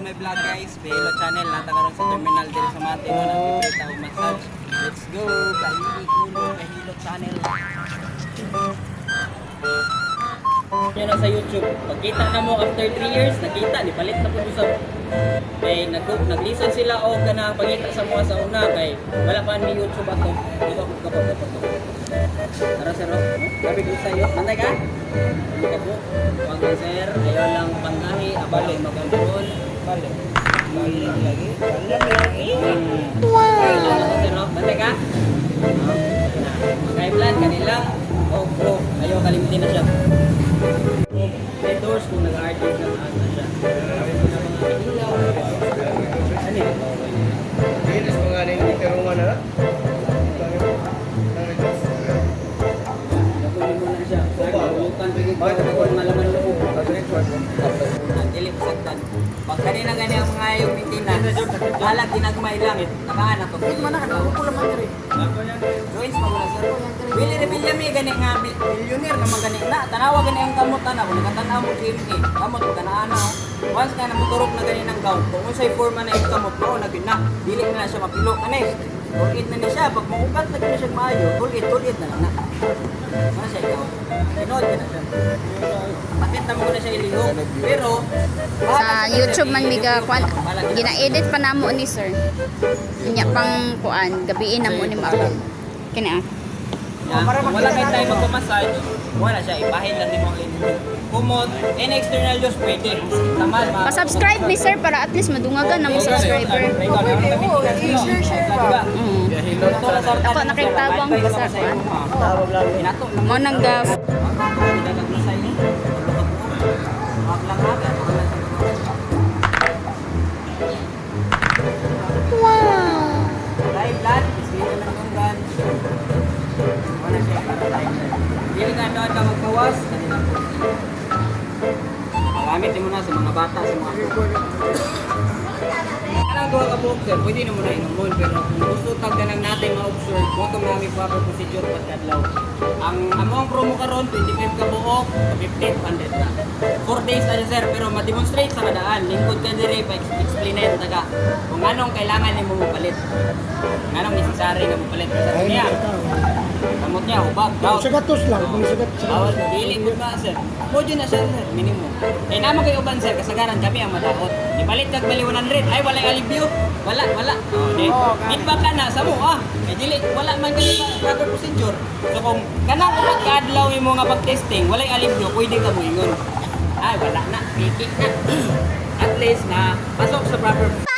my vlog guys. Behilo channel. Nata karon sa terminal dito sa Mate mo nagpipita og massage. Let's go. Kahili kuno Behilo channel. Yan na sa YouTube. Pagkita na mo after 3 years, nakita ni palit na pud usab. Kay naglisten sila og kanang pangita sa mga sa una kay wala pa ni YouTube ato. Dito ako kapag tara sir, sabi ko sa iyo, mantay ka? Hindi ka po. Huwag ka sir, ayaw lang panggahi, abali, magandun. Bale. Bale lagi. Bale lagi. Wow! Sir, mantay ka? Mag-i-plan kanila. Oh, bro, ayaw kalimutin na siya. May doors kung nag-artist na na siya. Ano yun? Bilis ko nga na yung ikarungan na. Dili pasagdan. Pag kanina gani ang mga yung maintenance, halag ginagmay lang. Nakaana to. Joins pa wala sir. Bili rebilya mi gani nga millionaire naman gani na. Tanawa gani ang kamot na kung nakatanaw mo GMA. Kamot ko tanaana. Once ka namuturok na gani ng gown, kung unsay forma na yung kamot mo na gina, dili na siya mapilo. Anes. Ulit na siya, pag maugat na gani siya maayo, ulit na lang na. Ano siya ikaw? Tinod ka na siya. Nakita mo na siya ilihog. Pero, Sa YouTube man miga kuan gina-edit pa namo ni sir. Nya pang kuan gabiin namo ni ma-upload. Kani ah. kung wala kayo tayo magpamassage, wala siya, ipahin lang din mo ang kumot, and external juice pwede. Tamal, Pa-subscribe ni sir para at least madungagan na mo subscriber. share ba? Ako nakitabang sa kuan. Mo nang gaf. Dili na doon ka magbawas. Magamit mo na sa mga bata, sa mga Anong duha ka boxer, pwede na mo na inumon. Pero kung gusto tagdanan natin ma-observe, bottom namin proper procedure pagkadlaw. Ang among promo karon 25 ka buok, 15 pandit na. 4 days na sir, pero ma-demonstrate sa kadaan. Lingkod ka dire pa explain taga kung anong kailangan nimo mapalit. Anong necessary nga mapalit sa niya. Kamot niya, ubag, gout. Sa gatos lang, kung sa gatos. Bawal, dili mo na sir. Pwede na sir, minimum. Eh naman kayo uban sir, kasagaran kami ang madakot. Ipalit kag bali 100, ay wala alibyo. Wala. Oh, di. Feedback ka na sa mo ah. Eh dili, wala man kani proper procedure. So kung kanang upat ka adlaw mo nga pag-testing, wala alibyo, pwede ka mo ingon. Ay wala na, pitik na. At least na pasok sa proper